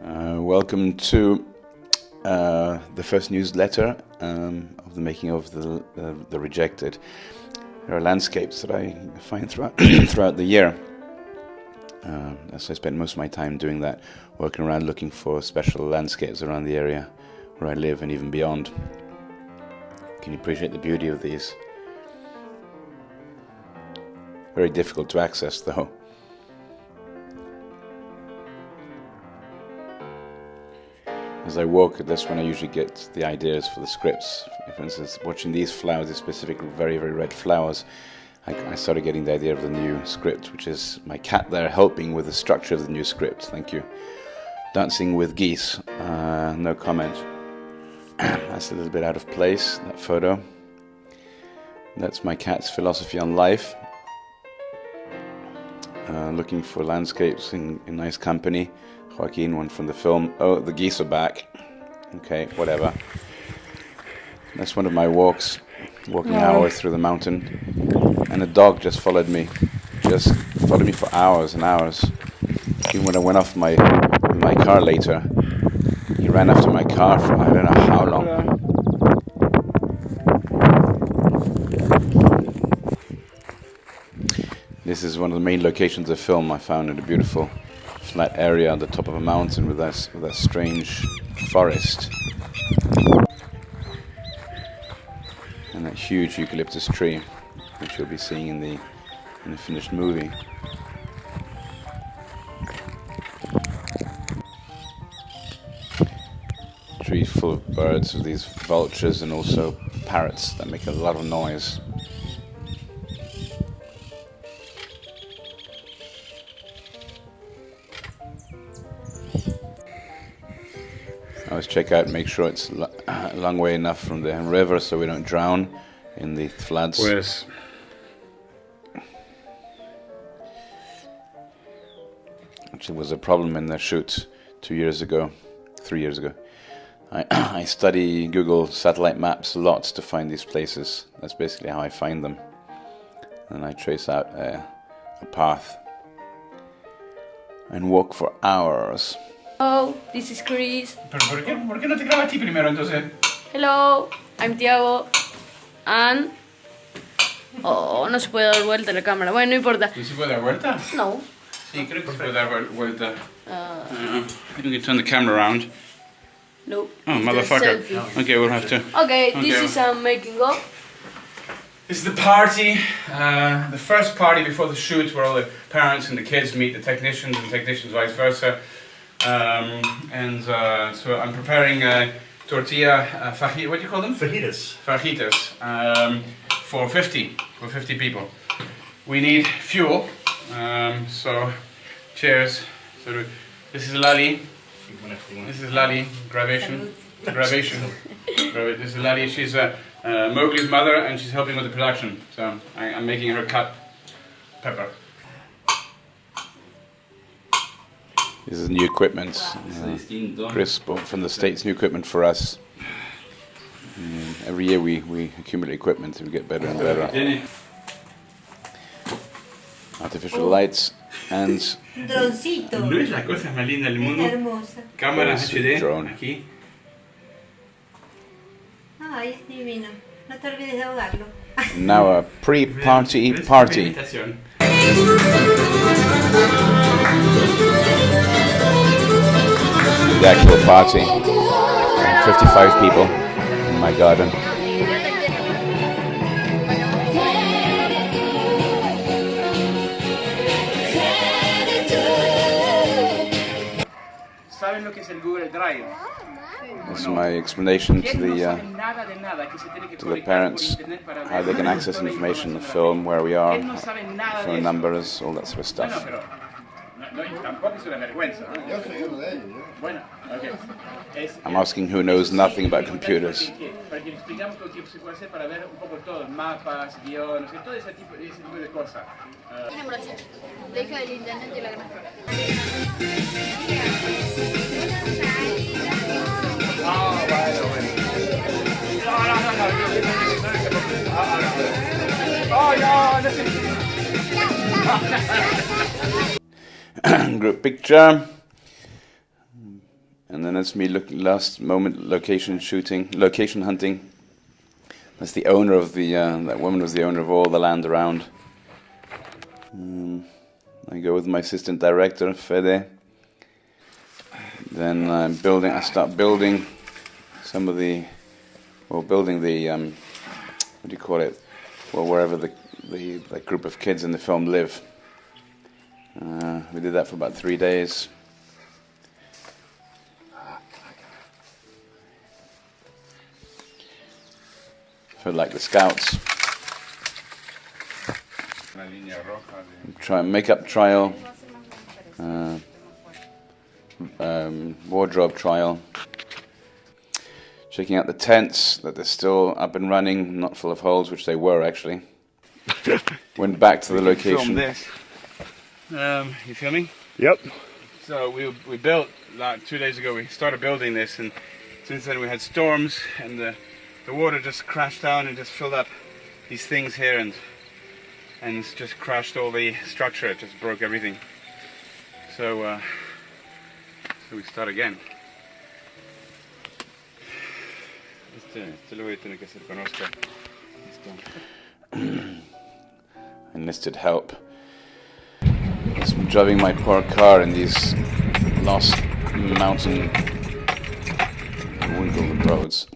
Welcome to the first newsletter of the making of the Rejected. There are landscapes that I find throughout the year. So I spend most of my time doing that, working around looking for special landscapes around the area where I live and even beyond. Can you appreciate the beauty of these? Very difficult to access though. As I walk, that's when I usually get the ideas for the scripts. For instance, watching these flowers, these specific very, very red flowers, I started getting the idea of the new script, which is my cat there helping with the structure of the new script. Thank you. Dancing with geese. No comment. That's a little bit out of place, that photo. That's my cat's philosophy on life. Looking for landscapes in nice company. Joaquin, one from the film. Oh, the geese are back. Okay, whatever. That's one of my walking hours through the mountain. And a dog just followed me for hours and hours. Even when I went off my car later, he ran after my car for I don't know how long. This is one of the main locations of the film. I found in a beautiful flat area on the top of a mountain with that strange forest and that huge eucalyptus tree, which you'll be seeing in the finished movie. Tree full of birds, with these vultures and also parrots that make a lot of noise. I always check out and make sure it's a long way enough from the river so we don't drown in the floods. Pues Which was a problem in the shoot 3 years ago. I study Google satellite maps a lot to find these places. That's basically how I find them. And I trace out a path and walk for hours. Hello, this is Chris. ¿Pero por qué no te grabas a ti primero entonces? Hello, I'm Tiago. And... Oh, no se puede dar vuelta la cámara. Bueno, no importa. ¿No se puede dar vuelta? No. Sí, creo que se puede dar vuelta. You can turn the camera around. No. Oh, motherfucker. Selfie. Okay, we'll have to. Okay, this is a making of. This is the party, the first party before the shoot, where all the parents and the kids meet the technicians and technicians vice versa. So I'm preparing tortilla, what do you call them? Fajitas. Fajitas, for 50 people. We need fuel, so cheers. So this is Lali. This is Lali, gravation. This is Lali, she's Mowgli's mother and she's helping with the production. So I'm making her cut pepper. This is new equipment. Chris bought from the States new equipment for us. Every year we accumulate equipment and we get better and better. Artificial lights and Droncito. No es la cosa más linda del mundo. Hermosa. Cámara HD, drone. aquí. Ay, es divino. No te olvides de ahogarlo. now a pre-party party. Presentación. The actual party. 55 people in my garden. ¿Saben lo que es el Google Drive? This is my explanation to the parents, how they can access information in the film, where we are, phone numbers, all that sort of stuff. Tampoco es una vergüenza, ¿no? Yo soy uno de ellos. Bueno, okay. I'm asking who knows nothing about computers. Para que explicamos lo que se puede hacer para ver un poco todo, mapas, guiones, todo ese tipo de cosas. Deja el internet y la gráfica. Ah, vale, bueno. Group picture. And then that's me last moment location hunting. That's the owner of the, that woman was the owner of all the land around. I go with my assistant director, Fede. Then I start building some of the, building the, what do you call it? Well, wherever the group of kids in the film live. We did that for about 3 days. Felt like the scouts. Makeup trial. Wardrobe trial. Checking out the tents, that they're still up and running, not full of holes, which they were actually. Went back to the location. You filming? Yep. So we built, like 2 days ago, we started building this, and since then we had storms, and the water just crashed down and just filled up these things here, and it's just crashed all the structure. It just broke everything. So we start again. Este lo voy a tener que hacer con Oscar. Enlisted help. I'm driving my poor car in these lost mountain Wimbledon roads.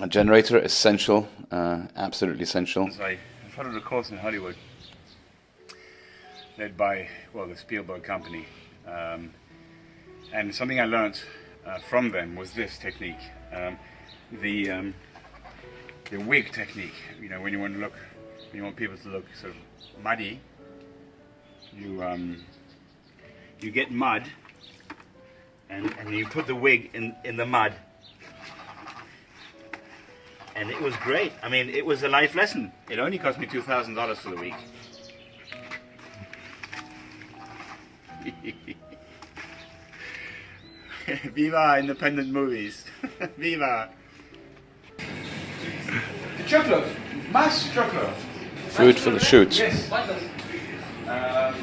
A generator, essential, absolutely essential. I followed a course in Hollywood, led by, the Spielberg company. And something I learned from them was this technique. The wig technique. You know, when you want people to look sort of muddy, you get mud and you put the wig in the mud. And it was great. I mean, it was a life lesson. It only cost me $2,000 for the week. Viva independent movies. Viva. The chocolate. Más chocolate. Food for the shoot. Yes.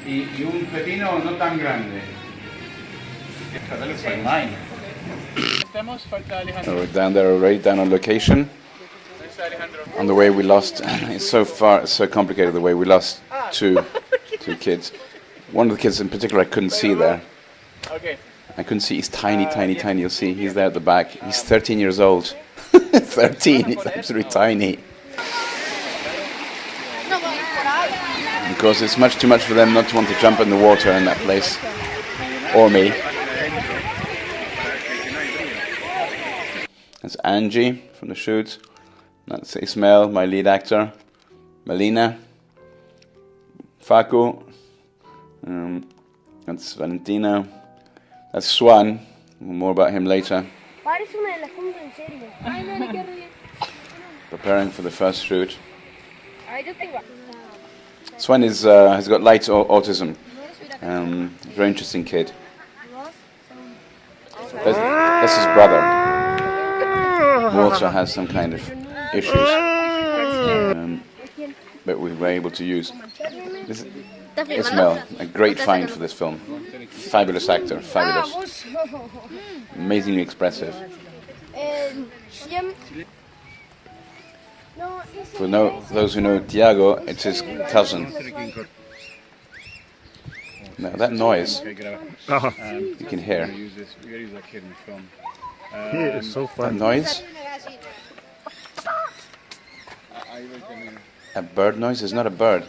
Y un pepino no tan grande. That looks like mine. We're down there already, down on location. On the way we lost, it's so complicated the way we lost two kids. One of the kids in particular I couldn't see there. Okay. I couldn't see, he's tiny. You'll see, he's there at the back. He's 13 years old. 13, he's absolutely tiny. Because it's much too much for them not to want to jump in the water in that place. Or me. That's Angie from the shoot. That's Ismail, my lead actor. Melina. Facu. That's Valentina. That's Swan. More about him later. Preparing for the first shoot. Swan has got light autism. Very interesting kid. That's his brother. Who also has some kind of issues. But we were able to use. This Ismail, a great find for this film. Fabulous actor, fabulous. Amazingly expressive. For those who know Tiago, it's his cousin. Now that noise, you can hear. He is so fun. That noise? A bird noise is not a bird,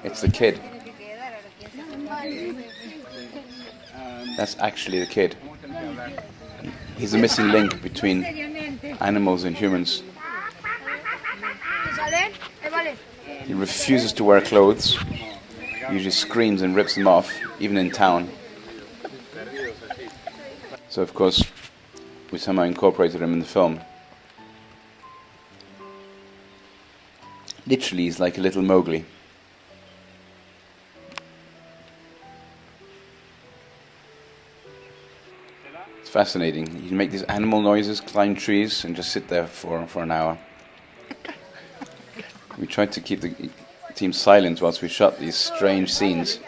it's the kid. That's actually the kid. He's the missing link between animals and humans. He refuses to wear clothes. He usually screams and rips them off, even in town. So of course, we somehow incorporated him in the film. Literally, he's like a little Mowgli. It's fascinating. You can make these animal noises, climb trees, and just sit there for an hour. We tried to keep the team silent whilst we shot these strange scenes.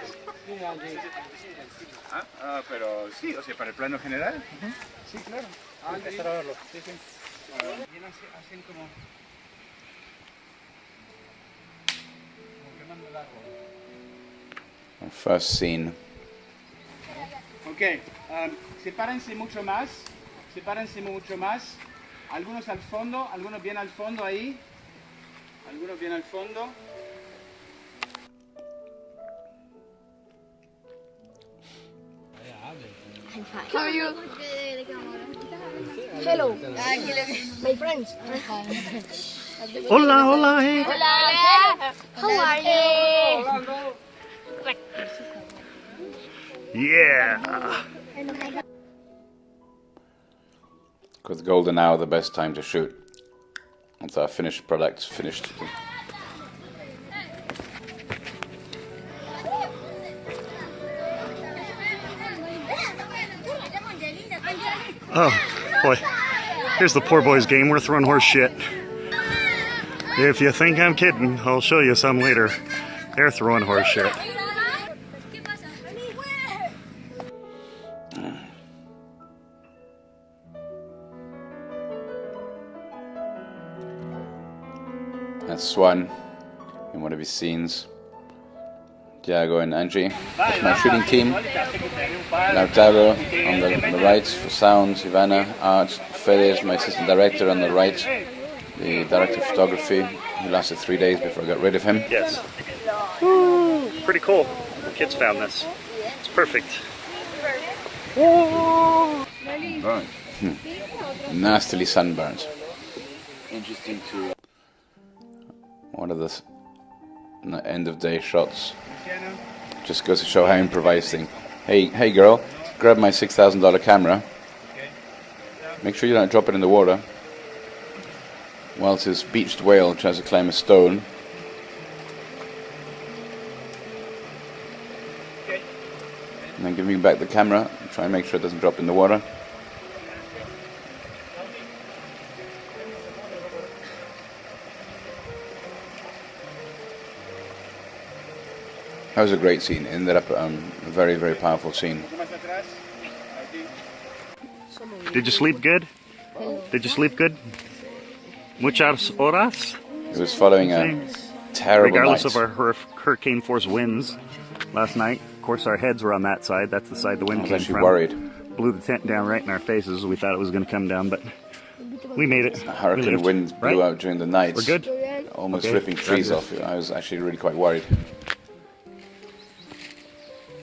Pero Sí, o sea, para el plano general. Sí, claro. Hay que empezar a verlo. Sí, sí. Hacen como quemando largo. Our first scene. Ok, sepárense mucho más. Sepárense mucho más. Algunos al fondo, algunos bien al fondo ahí. Algunos bien al fondo. How are you? Hello, my friends. Hola, hola, hey. Hola. How are you? Yeah. Because golden hour, the best time to shoot. Once our finished product's finished. Oh, boy. Here's the poor boy's game. We're throwing horse shit. If you think I'm kidding, I'll show you some later. They're throwing horse shit. That's Swan in one of his scenes. Diego and Angie. That's my shooting team. Lautaro on the right for sound, Ivana, art, Fede, my assistant director on the right, the director of photography. He lasted 3 days before I got rid of him. Yes. Woo, pretty cool. The kids found this. It's perfect. Burnt. Nastily sunburnt. Interesting to... One of the end of day shots. Just goes to show how improvising. Hey girl, grab my $6,000 camera. Make sure you don't drop it in the water. Whilst this beached whale tries to climb a stone. And then give me back the camera. Try and make sure it doesn't drop in the water. That was a great scene. It ended up a very, very powerful scene. Did you sleep good? Did you sleep good? Muchas horas? It was following a terrible Regardless night. of our hurricane force winds last night. Of course, our heads were on that side. That's the side the wind I was came actually from. worried. Blew the tent down right in our faces. We thought it was going to come down, but we made it. A hurricane We lived, wind blew right? out during the night. We're good? Almost Okay, ripping trees that's off. I was actually really quite worried.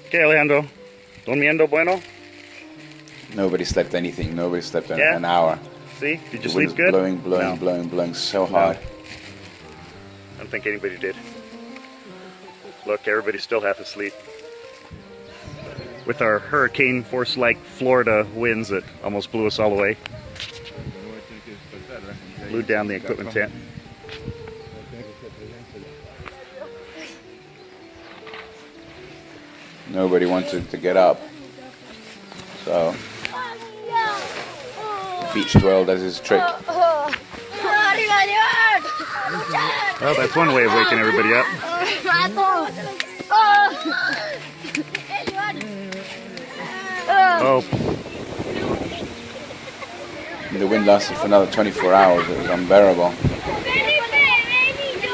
Okay, Alejandro. Durmiendo bueno? Nobody slept anything. Nobody slept Yeah? an hour. See? Did you The wind sleep good? was No. blowing so hard. I don't think anybody did. Look, everybody's still half asleep. With our hurricane force-like Florida winds that almost blew us all away. Blew down the equipment tent. Nobody wanted to get up. So, beach dwell does his trick. Well, that's one way of waking everybody up. Oh, The wind lasted for another 24 hours. It was unbearable.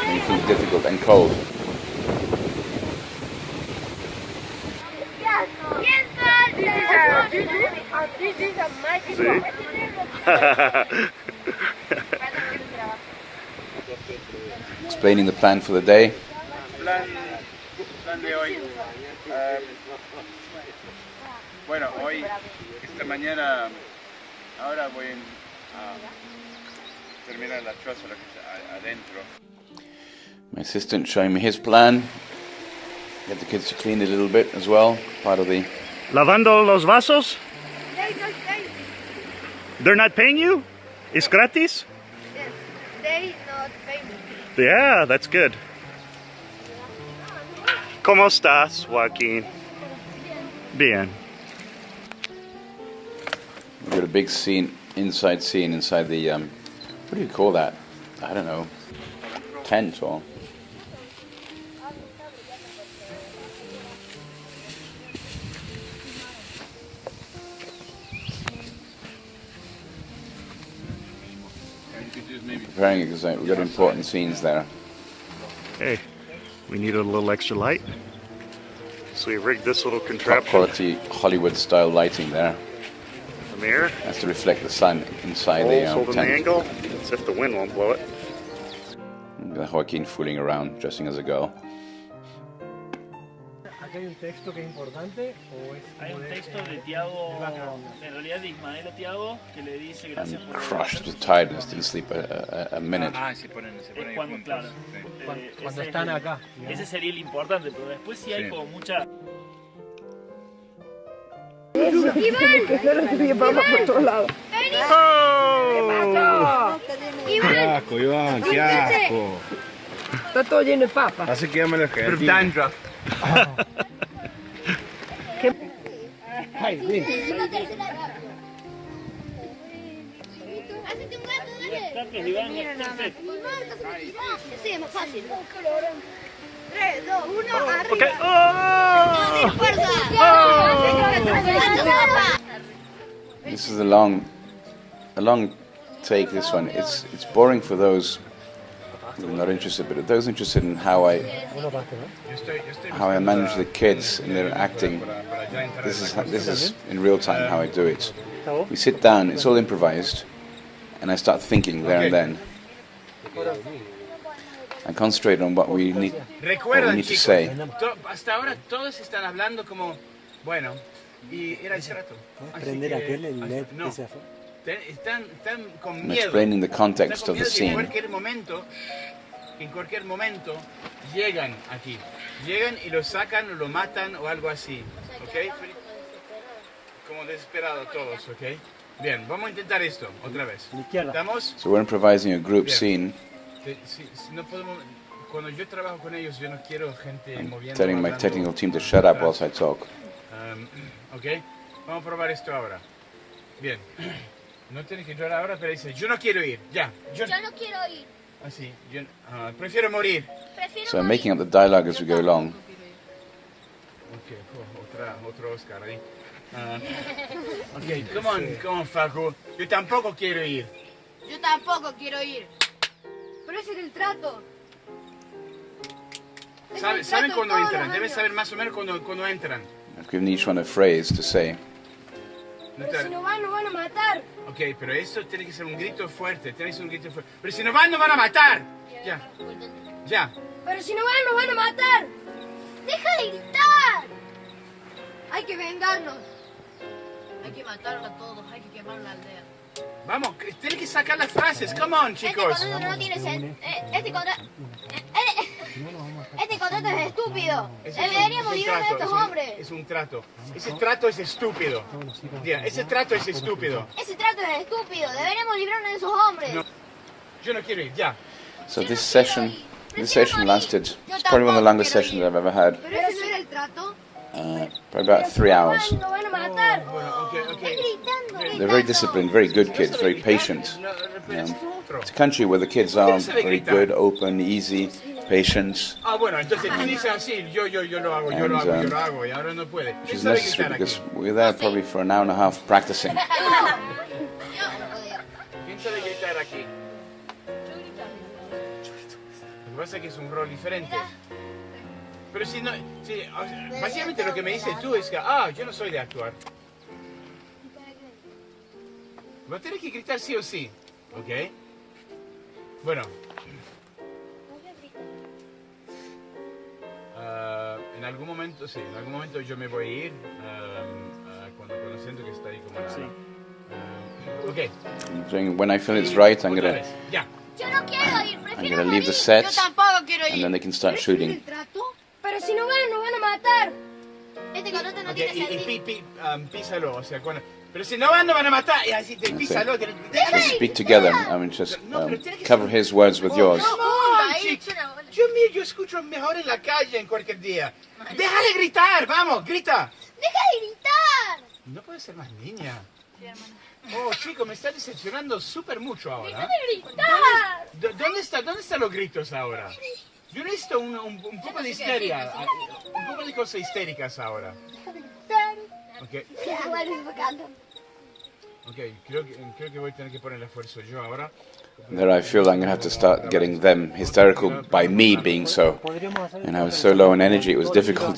Anything difficult and cold. see? Explaining the plan for the day. Plan de hoy. Bueno, hoy, esta mañana, ahora voy a terminar la choza adentro. My assistant showing me his plan. Get the kids to clean it a little bit as well. Part of the... Lavando los vasos? They're not paying you? It's gratis? They not pay me. Yeah, that's good. ¿Cómo estás, Joaquin? Bien. We've got a big scene inside the, what do you call that? I don't know. Tent or... preparing it because we've got important scenes there. Hey, we needed a little extra light. So we rigged this little Top contraption. quality Hollywood style lighting there. The mirror. Has to reflect the sun inside Holes the holding the tent. angle. As if the wind won't blow it. Joaquin fooling around, dressing as a girl. ¿Hay un texto que es importante o es Hay un texto de Tiago, en realidad de Ismael a Tiago, que le dice gracias I'm por crushed with tiredness, didn't sleep a minute. Es cuando, claro, cuando ese están es acá? ese sería el importante, pero después sí hay como mucha... Oh! Qué asco, Iván, qué asco. Está todo lleno de papas. Hace que llame la gente. Dandruff. Ay, ven. Hacete un gato, dale. Carlos, Iván, perfecto. Sí, es más fácil. 3, 2, 1, arriba. Okay. Oh! ¡Fuerza! This is a long take. This one. It's boring for those who are not interested, but those interested in how I manage the kids and their acting. This is in real time how I do it. We sit down. It's all improvised, and I start thinking there and then. I concentrate on what we need to Chicos, say. Hasta ahora todos están hablando como, bueno, y era el trato. Prender aquel el LED no. ese afuera. Están con I'm miedo. explaining the context Están of con the miedo scene. que en cualquier momento llegan aquí. Llegan y lo sacan o lo matan o algo así. ¿Ok? Como desesperados todos, ¿ok? Bien, vamos a intentar esto otra vez. ¿Estamos? So we're improvising a group scene. Si no podemos, cuando yo trabajo con ellos, yo no quiero gente moviendo. Telling my hablando. technical team to shut up whilst I talk. ¿Ok? Vamos a probar esto ahora. Bien. No tienes que entrar ahora, pero dice, yo no quiero ir. Ya. Yo no quiero ir. Así. Prefiero morir. Prefiero So I'm morir. making up the dialogue as we go along. Ok, otro Oscar ahí. Ok, come on, Facu. Yo tampoco quiero ir. Yo tampoco quiero ir. Pero ese es el trato. ¿Saben cuándo entran? Deben saber más o menos cuándo entran. I've given each one a phrase to say. Pero si no van, nos van a matar. Ok, pero esto tiene que ser un grito fuerte. Tiene que ser un grito fuerte. Pero si no van, nos van a matar. Ya. Ya. Pero si no van, nos van a matar. ¡Deja de gritar! Hay que vengarnos. Hay que matarlos a todos. Hay que quemar la aldea. Vamos, tienen que sacar las frases. Come on, chicos. Este contrato no tiene sentido. Este contrato es estúpido. Deberíamos librarnos de estos hombres. Es un trato. Ese trato es estúpido. Ya, ese trato es estúpido. Ese trato es estúpido. Deberíamos librarnos de esos hombres. No. Yo no quiero ir, ya. So this session lasted. It's probably one of the longest sessions I've ever had. Pero ese no era el trato. Probably about 3 hours. Nos van a matar. Bueno, ok. They're very disciplined, very good kids, very patient. It's a country where the kids are very good, open, easy, patient, Ah, bueno, entonces tú dices así, yo lo hago, y ahora no puede. which is Eso de necessary gritar because aquí. we're there probably for an hour and a half practicing. Piensa de gritar aquí. Lo que pasa es que es un rol diferente. Pero si no, o sea, básicamente lo que me dices tú es que, yo no soy de actuar. Va a tener que gritar sí o sí, ¿ok? Bueno. En algún momento yo me voy a ir cuando siento que está ahí como nada. Ok. When I feel it's right, I'm Otra gonna vez, ya. Yo no quiero ir. I'm gonna leave the set, Yo tampoco quiero ir. and then they can start shooting. Pero si no van, nos van a matar. Este contrato no Ok, tiene y sentido. písalo, o sea, pero si no van a matar, y así te písalo. Let's speak together. I mean, just cover his words with yours. Yo escucho mejor en la calle en cualquier día. Deja de gritar, vamos, grita. ¡Deja de gritar! No puedes ser más niña. Oh, chico, me está decepcionando súper mucho ahora. ¡Deja de gritar! ¿Dónde están los gritos ahora? Yo necesito un poco de histeria, un poco de cosas histéricas ahora. Ok, creo que voy a tener que poner el esfuerzo yo ahora. There I feel I'm going to have to start getting them hysterical by me being so. And I was so low on energy, it was difficult.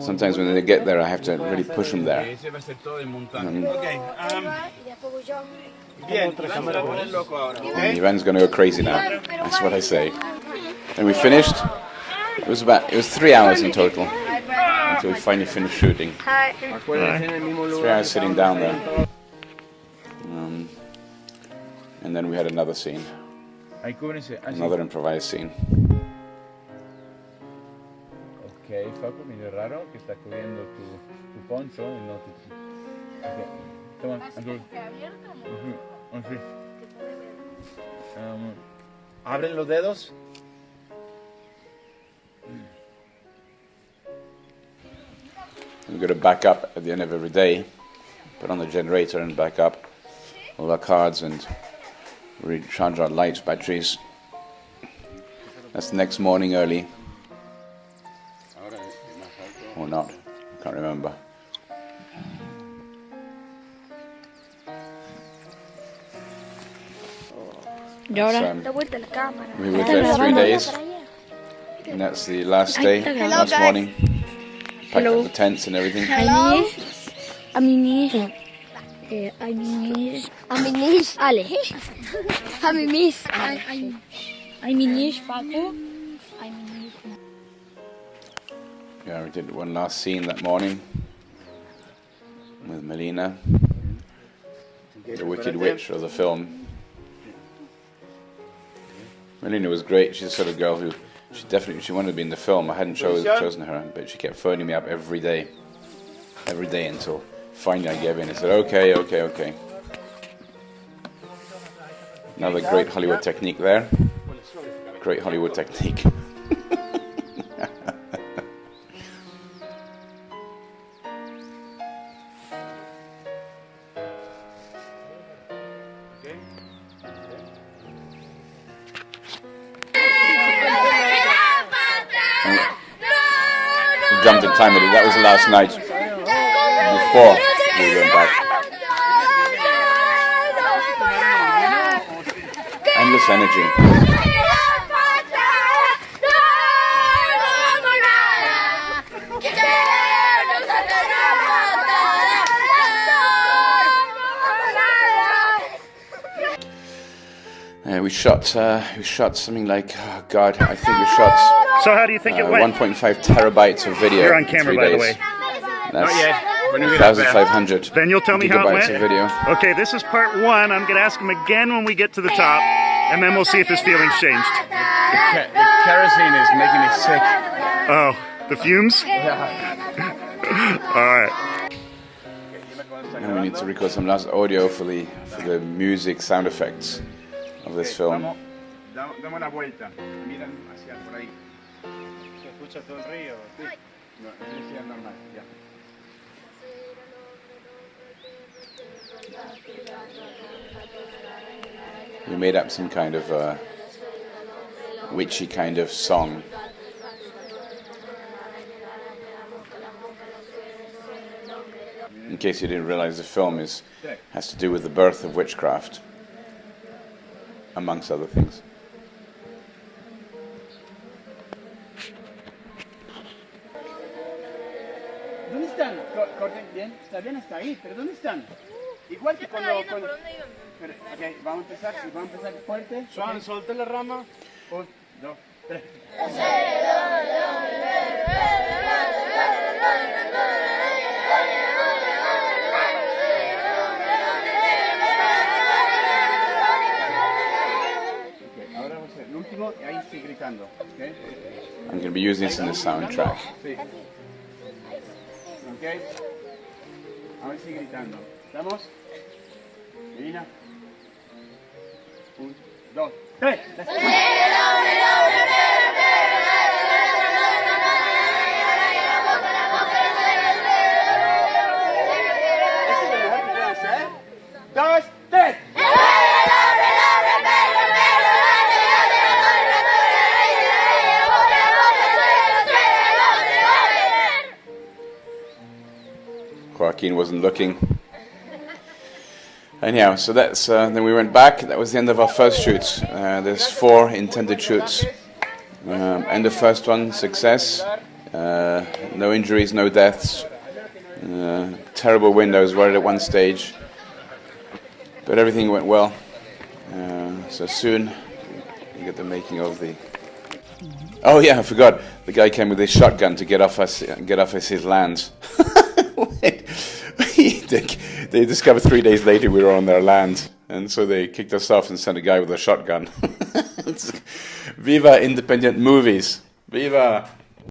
Sometimes when they get there, I have to really push them there. And Ivan's going to go crazy now. That's what I say. And we finished. It was 3 hours in total until we finally finished shooting. 3 hours sitting down there. And then we had another scene. Another improvised scene. Ok, Facu, medio raro que está cubriendo tu poncho y no tu... Ok, come on, Andrew. Así. Abren los dedos. We've got to back up at the end of every day, put on the generator and back up all our cards and recharge our lights, batteries. That's the next morning early. Or not, I can't remember. Y ahora, We were there 3 days, and that's the last day, last morning. Packed up the tents and everything. Aminish, Ale. Aminish, Paco. Yeah, we did one last scene that morning with Melina, the Wicked Witch of the film. Melina was great. She's the sort of girl who she wanted to be in the film. I hadn't chosen her, but she kept phoning me up every day until finally I gave in and said, okay. Another great Hollywood technique there. Great Hollywood technique. Jumped in time with it. That was the last night before we went back. Endless energy. We shot something like, oh God, I think we shot. So how do you think it went? 1.5 terabytes of video. You're on camera, by the way. Not yet. 1,500. Then you'll tell me how it went? Of video. Okay, this is part 1. I'm going to ask him again when we get to the top, and then we'll see if his feelings changed. The kerosene is making me sick. Oh, the fumes? All right. And we need to record some last audio for the music sound effects of this film. Dame una vuelta. Miran hacia por ahí. ¿Se escucha todo el río? Sí. No, es normal, ya. We made up some kind of witchy kind of song. In case you didn't realize, the film has to do with the birth of witchcraft, amongst other things. ¿Dónde están? Corten bien, está bien hasta ahí, pero ¿dónde están? Igual que cuando... Pero, ok, vamos a empezar fuerte. Juan, suelta la rama. 1, 2, 3. Ahora vamos a hacer el último y ahí estoy gritando. Okay? I'm going to be using this in the soundtrack. Sí. Ok. Ahora estoy gritando. ¿Estamos? Melina. 1, 2, 3. Dos, tres. Joaquin wasn't looking. Anyhow, so that's then we went back. That was the end of our first shoot. There's 4 intended shoots, and the first one success. No injuries, no deaths. Terrible windows right at one stage, but everything went well. So soon we get the making of the. Oh yeah, I forgot. The guy came with his shotgun to get off his land. They discovered 3 days later we were on their land, and so they kicked us off and sent a guy with a shotgun. Viva independent movies! Viva!